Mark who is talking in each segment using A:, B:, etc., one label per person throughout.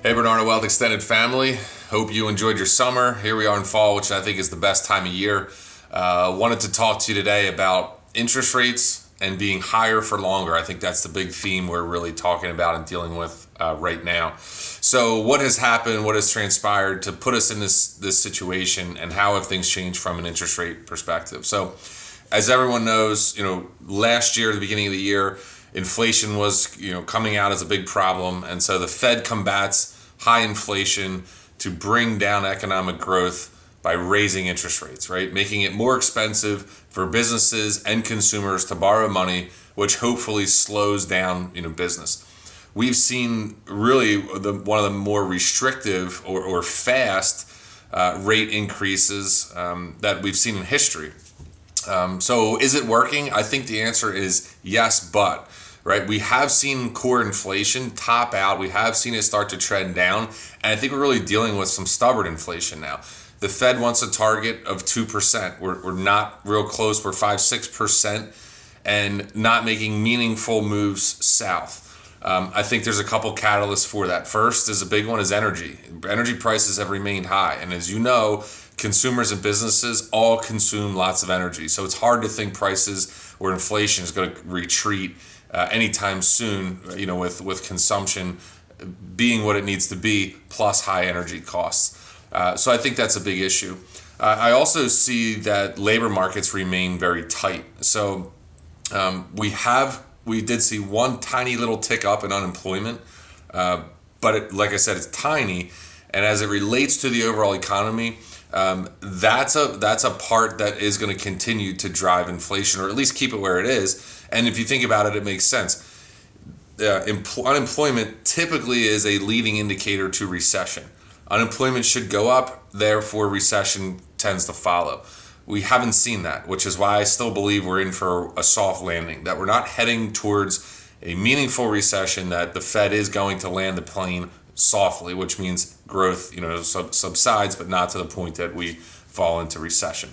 A: Hey, Bernardo Wealth Extended family. Hope you enjoyed your summer. Here we are in fall, which I think is the best time of year. Wanted to talk to you today about interest rates and being higher for longer. I think that's the big theme we're really talking about and dealing with right now. So, what has happened? What has transpired to put us in this situation, and how have things changed from an interest rate perspective? So, as everyone knows, last year, the beginning of the year, inflation was, coming out as a big problem. And so the Fed combats high inflation to bring down economic growth by raising interest rates, right? Making it more expensive for businesses and consumers to borrow money, which hopefully slows down, business. We've seen really one of the more restrictive or fast rate increases that we've seen in history. So is it working? I think the answer is yes, but right, we have seen core inflation top out. We have seen it start to trend down, and I think we're really dealing with some stubborn inflation now. The Fed wants a target of 2%. We're not real close. We're 5-6%, and not making meaningful moves south. I think there's a couple catalysts for that. First is a big one is energy. Energy prices have remained high, and as you know, consumers and businesses all consume lots of energy. So it's hard to think prices or inflation is going to retreat anytime soon, with consumption being what it needs to be, plus high energy costs. So I think that's a big issue. I also see that labor markets remain very tight. So we did see one tiny little tick up in unemployment, but like I said, it's tiny. And as it relates to the overall economy, that's a part that is going to continue to drive inflation, or at least keep it where it is. And if you think about it, it makes sense. Unemployment typically is a leading indicator to recession. Unemployment should go up, therefore recession tends to follow. We haven't seen that, which is why I still believe we're in for a soft landing, that we're not heading towards a meaningful recession, that the Fed is going to land the plane softly, which means growth, subsides, but not to the point that we fall into recession.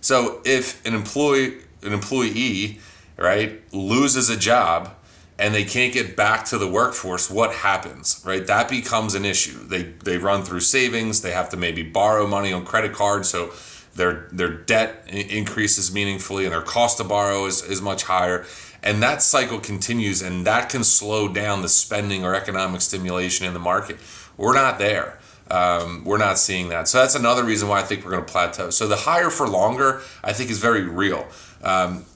A: So if an employee, right, loses a job and they can't get back to the workforce, what happens, right? That becomes an issue. They run through savings. They have to maybe borrow money on credit cards, so their debt increases meaningfully, and their cost to borrow is much higher. And that cycle continues, and that can slow down the spending or economic stimulation in the market. We're not there. We're not seeing that. So that's another reason why I think we're going to plateau. So the higher for longer, I think, is very real.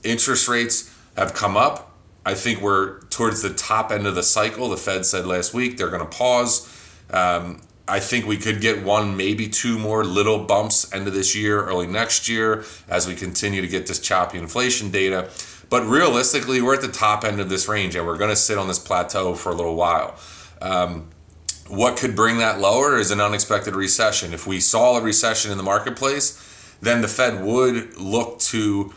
A: Interest rates have come up. I think we're towards the top end of the cycle. The Fed said last week they're going to pause. I think we could get one, maybe two more little bumps end of this year, early next year, as we continue to get this choppy inflation data. But realistically, we're at the top end of this range, and we're going to sit on this plateau for a little while. What could bring that lower is an unexpected recession. If we saw a recession in the marketplace, then the Fed would look to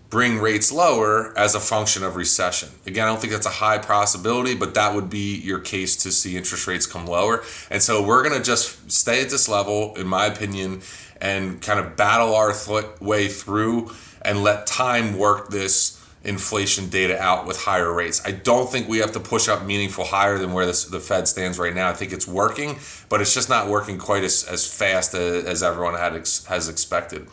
A: bring rates lower as a function of recession. Again, I don't think that's a high possibility, but that would be your case to see interest rates come lower. And so we're going to just stay at this level, in my opinion, and kind of battle our way through and let time work this inflation data out with higher rates. I don't think we have to push up meaningful higher than where the Fed stands right now. I think it's working, but it's just not working quite as fast as everyone has expected.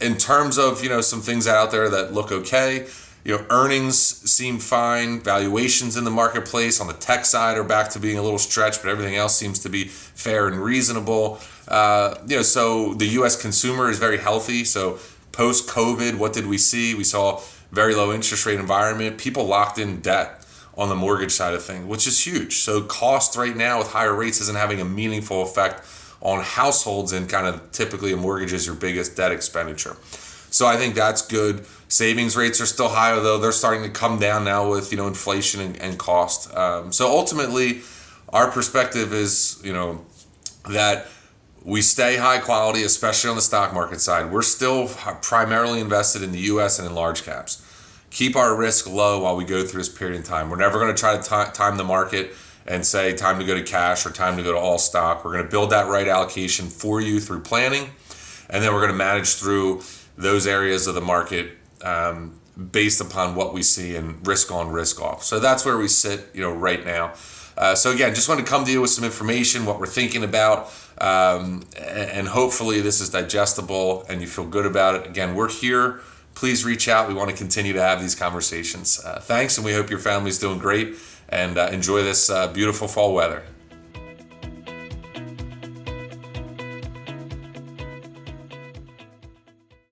A: In terms of, some things out there that look okay, earnings seem fine. Valuations in the marketplace on the tech side are back to being a little stretched, but everything else seems to be fair and reasonable. So the U.S. consumer is very healthy. So post-COVID, what did we see? We saw very low interest rate environment. People locked in debt on the mortgage side of things, which is huge. So cost right now with higher rates isn't having a meaningful effect on households, and kind of typically a mortgage is your biggest debt expenditure. So I think that's good. Savings rates are still high, although they're starting to come down now with, inflation and cost. So ultimately, our perspective is, that we stay high quality, especially on the stock market side. We're still primarily invested in the U.S. and in large caps. Keep our risk low while we go through this period of time. We're never going to try to time the market and say time to go to cash or time to go to all stock. We're going to build that right allocation for you through planning, and then we're going to manage through those areas of the market based upon what we see and risk on, risk off. So that's where we sit, right now. So again, just wanted to come to you with some information, what we're thinking about, and hopefully this is digestible and you feel good about it. Again, we're here. Please reach out. We want to continue to have these conversations. Thanks, and we hope your family's doing great, and enjoy this beautiful fall weather.